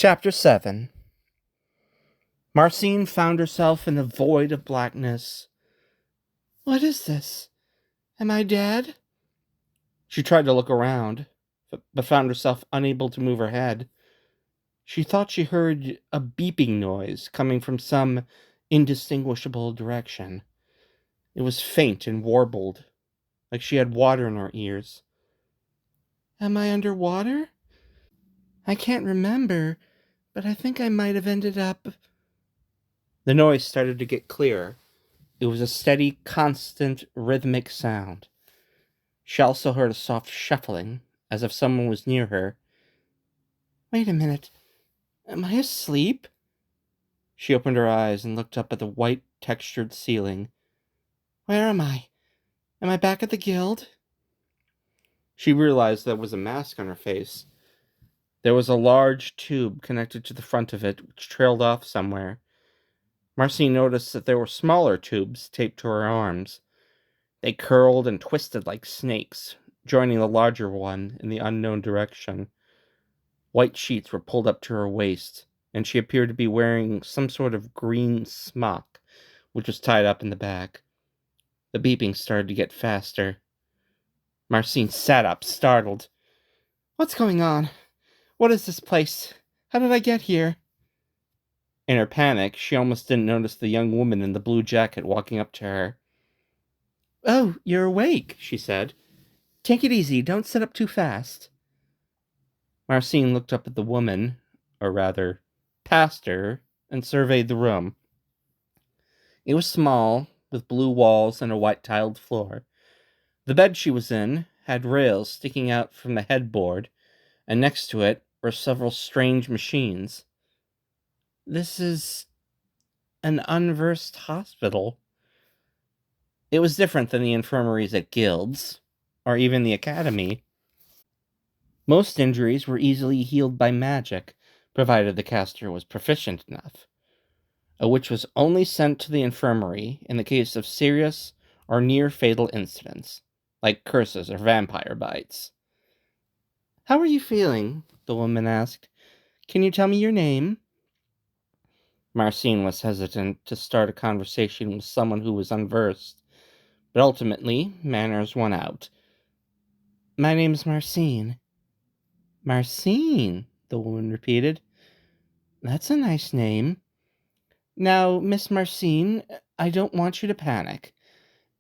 Chapter 7. Marcine found herself in the void of blackness. What is this? Am I dead? She tried to look around, but found herself unable to move her head. She thought she heard a beeping noise coming from some indistinguishable direction. It was faint and warbled, like she had water in her ears. Am I underwater? I can't remember, but I think I might have ended up... The noise started to get clearer. It was a steady, constant, rhythmic sound. She also heard a soft shuffling, as if someone was near her. Wait a minute. Am I asleep? She opened her eyes and looked up at the white, textured ceiling. Where am I? Am I back at the guild? She realized there was a mask on her face. There was a large tube connected to the front of it, which trailed off somewhere. Marcy noticed that there were smaller tubes taped to her arms. They curled and twisted like snakes, joining the larger one in the unknown direction. White sheets were pulled up to her waist, and she appeared to be wearing some sort of green smock, which was tied up in the back. The beeping started to get faster. Marcine sat up, startled. What's going on? What is this place? How did I get here? In her panic, she almost didn't notice the young woman in the blue jacket walking up to her. Oh, you're awake, she said. Take it easy, don't sit up too fast. Marcine looked up at the woman, or rather, past her, and surveyed the room. It was small, with blue walls and a white-tiled floor. The bed she was in had rails sticking out from the headboard, and next to it were several strange machines. This is an unversed hospital. It was different than the infirmaries at guilds, or even the academy. Most injuries were easily healed by magic, provided the caster was proficient enough. A witch was only sent to the infirmary in the case of serious or near-fatal incidents, like curses or vampire bites. How are you feeling? The woman asked. Can you tell me your name? Marcine was hesitant to start a conversation with someone who was unversed, but ultimately, manners won out. My name's Marcine. Marcine, the woman repeated. That's a nice name. Now, Miss Marcine, I don't want you to panic.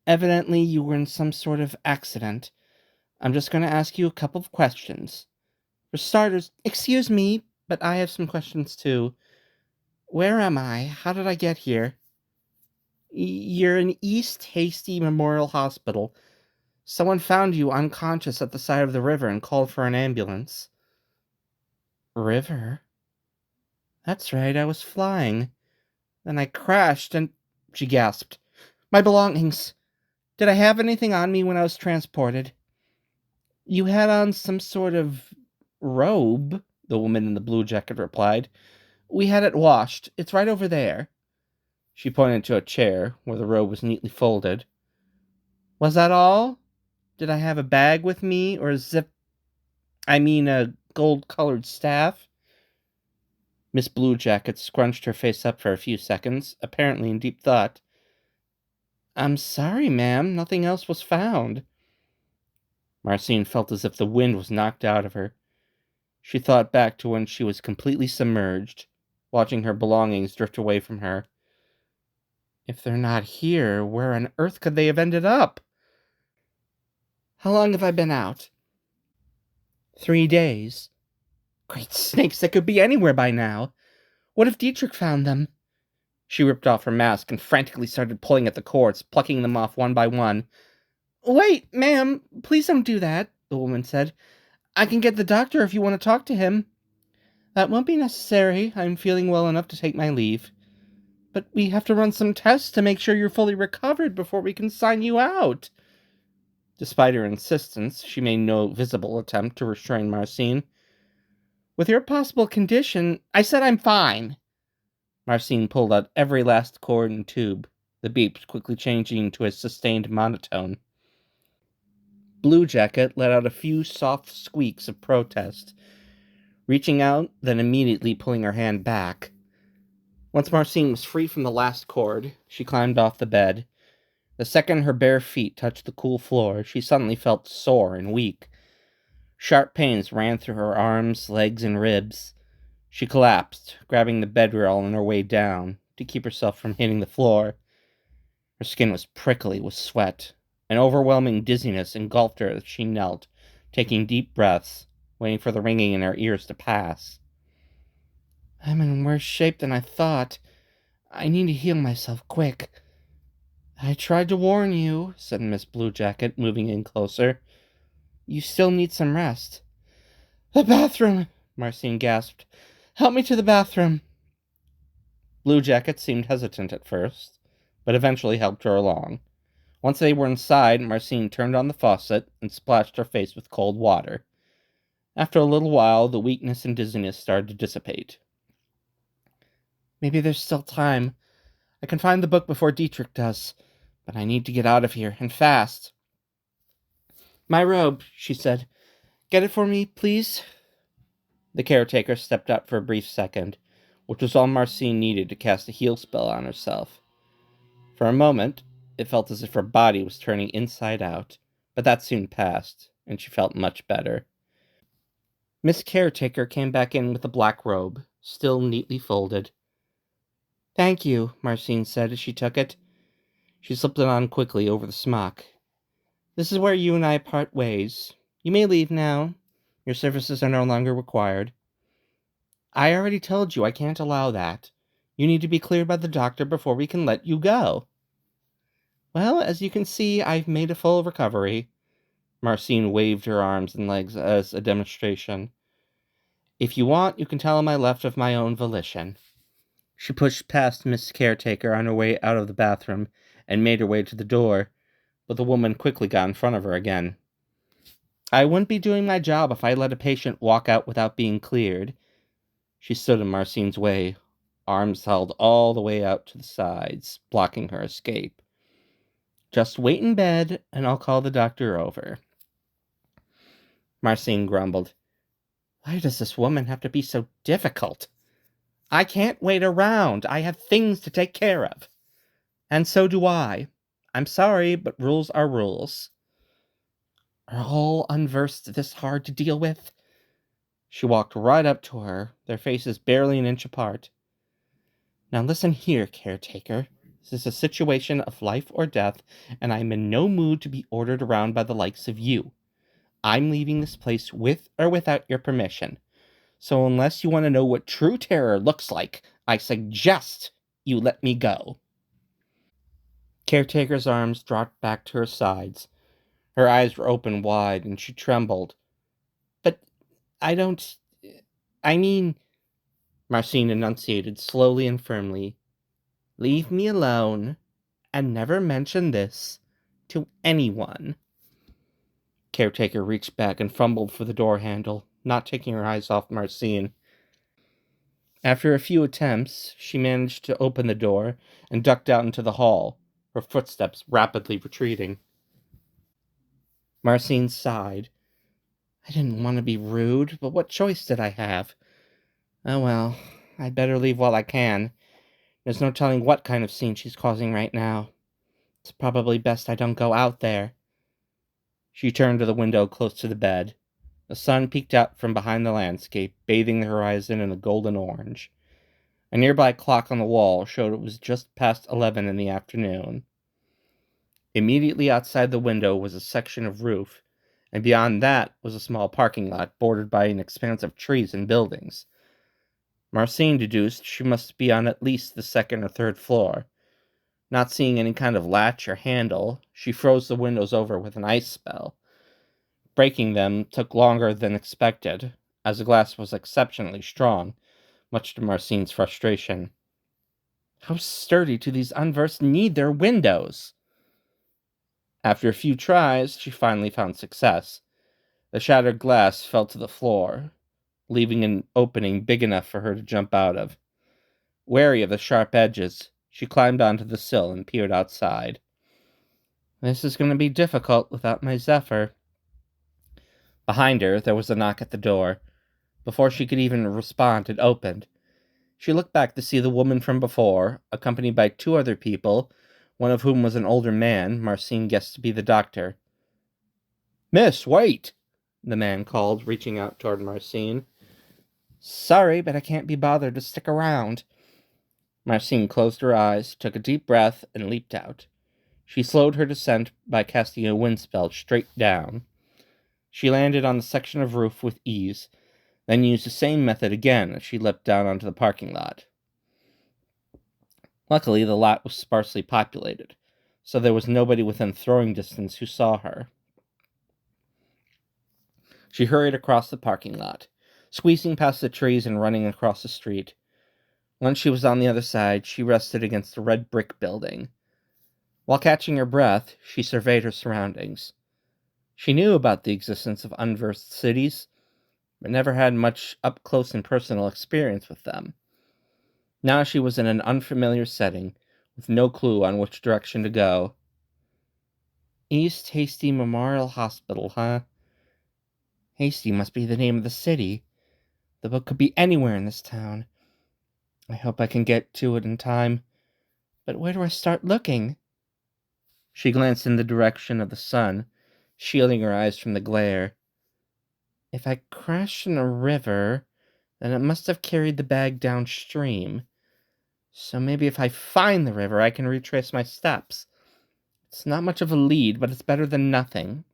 Evidently, you were in some sort of accident. I'm just going to ask you a couple of questions. For starters, excuse me, but I have some questions too. Where am I? How did I get here? You're in East Hasty Memorial Hospital. Someone found you unconscious at the side of the river and called for an ambulance. River? That's right, I was flying. Then I crashed and... She gasped. My belongings. Did I have anything on me when I was transported? You had on some sort of robe, the woman in the blue jacket replied. We had it washed. It's right over there. She pointed to a chair where the robe was neatly folded. Was that all? Did I have a bag with me, or a gold-colored staff? Miss Blue Jacket scrunched her face up for a few seconds, apparently in deep thought. I'm sorry, ma'am, nothing else was found. Marcine felt as if the wind was knocked out of her. She thought back to when she was completely submerged, watching her belongings drift away from her. If they're not here, where on earth could they have ended up? How long have I been out? 3 days. Great snakes, they could be anywhere by now. What if Dietrich found them? She ripped off her mask and frantically started pulling at the cords, plucking them off one by one. Wait, ma'am, please don't do that, the woman said. I can get the doctor if you want to talk to him. That won't be necessary. I'm feeling well enough to take my leave. But we have to run some tests to make sure you're fully recovered before we can sign you out. Despite her insistence, she made no visible attempt to restrain Marcine. With your possible condition, I said I'm fine. Marcine pulled out every last cord and tube, the beeps quickly changing to a sustained monotone. Blue Jacket let out a few soft squeaks of protest. reaching out, then immediately pulling her hand back. Once Marcine was free from the last cord, she climbed off the bed. The second her bare feet touched the cool floor, she suddenly felt sore and weak. Sharp pains ran through her arms, legs, and ribs. She collapsed, grabbing the bedrail on her way down to keep herself from hitting the floor. Her skin was prickly with sweat. An overwhelming dizziness engulfed her as she knelt, taking deep breaths, waiting for the ringing in her ears to pass. I'm in worse shape than I thought. I need to heal myself quick. I tried to warn you, said Miss Bluejacket, moving in closer. You still need some rest. The bathroom, Marcine gasped. Help me to the bathroom. Bluejacket seemed hesitant at first, but eventually helped her along. Once they were inside, Marcine turned on the faucet and splashed her face with cold water. After a little while, the weakness and dizziness started to dissipate. Maybe there's still time. I can find the book before Dietrich does, but I need to get out of here, and fast. My robe, she said. Get it for me, please? The caretaker stepped up for a brief second, which was all Marcine needed to cast a heal spell on herself. For a moment, it felt as if her body was turning inside out, but that soon passed, and she felt much better. Miss Caretaker came back in with a black robe, still neatly folded. Thank you, Marcine said as she took it. She slipped it on quickly over the smock. This is where you and I part ways. You may leave now. Your services are no longer required. I already told you I can't allow that. You need to be cleared by the doctor before we can let you go. Well, as you can see, I've made a full recovery. Marcine waved her arms and legs as a demonstration. If you want, you can tell him I left of my own volition. She pushed past Miss Caretaker on her way out of the bathroom and made her way to the door, but the woman quickly got in front of her again. I wouldn't be doing my job if I let a patient walk out without being cleared. She stood in Marcine's way, arms held all the way out to the sides, blocking her escape. Just wait in bed, and I'll call the doctor over. Marcine grumbled. Why does this woman have to be so difficult? I can't wait around. I have things to take care of. And so do I. I'm sorry, but rules are rules. Are all unversed this hard to deal with? She walked right up to her, their faces barely an inch apart. Now listen here, caretaker. This is a situation of life or death, and I'm in no mood to be ordered around by the likes of you. I'm leaving this place with or without your permission. So unless you want to know what true terror looks like, I suggest you let me go. Caretaker's arms dropped back to her sides. Her eyes were open wide, and she trembled. But I don't... I mean... Marcine enunciated slowly and firmly. Leave me alone, and never mention this to anyone. Caretaker reached back and fumbled for the door handle, not taking her eyes off Marcine. After a few attempts, she managed to open the door and ducked out into the hall, her footsteps rapidly retreating. Marcine sighed. I didn't want to be rude, but what choice did I have? Oh well, I'd better leave while I can. There's no telling what kind of scene she's causing right now. It's probably best I don't go out there. She turned to the window close to the bed. The sun peeked out from behind the landscape, bathing the horizon in a golden orange. A nearby clock on the wall showed it was just past 11 in the afternoon. Immediately outside the window was a section of roof, and beyond that was a small parking lot bordered by an expanse of trees and buildings. Marcine deduced she must be on at least the second or third floor. Not seeing any kind of latch or handle, she froze the windows over with an ice spell. Breaking them took longer than expected, as the glass was exceptionally strong, much to Marcine's frustration. How sturdy do these unversed need their windows? After a few tries, she finally found success. The shattered glass fell to the floor, leaving an opening big enough for her to jump out of. Wary of the sharp edges, she climbed onto the sill and peered outside. This is going to be difficult without my Zephyr. Behind her, there was a knock at the door. Before she could even respond, it opened. She looked back to see the woman from before, accompanied by two other people, one of whom was an older man Marcine guessed to be the doctor. "Miss, wait!" the man called, reaching out toward Marcine. "Sorry, but I can't be bothered to stick around." Marcine closed her eyes, took a deep breath, and leaped out. She slowed her descent by casting a wind spell straight down. She landed on the section of roof with ease, then used the same method again as she leapt down onto the parking lot. Luckily, the lot was sparsely populated, so there was nobody within throwing distance who saw her. She hurried across the parking lot, squeezing past the trees and running across the street. Once she was on the other side, she rested against a red brick building. While catching her breath, she surveyed her surroundings. She knew about the existence of unversed cities, but never had much up-close and personal experience with them. Now she was in an unfamiliar setting, with no clue on which direction to go. East Hasty Memorial Hospital, huh? Hasty must be the name of the city. The book could be anywhere in this town. I hope I can get to it in time. But where do I start looking? She glanced in the direction of the sun, shielding her eyes from the glare. If I crashed in a river, then it must have carried the bag downstream. So maybe if I find the river, I can retrace my steps. It's not much of a lead, but it's better than nothing.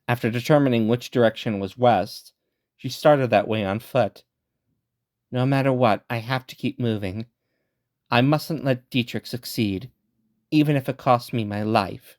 After determining which direction was west, she started that way on foot. No matter what, I have to keep moving. I mustn't let Dietrich succeed, even if it costs me my life.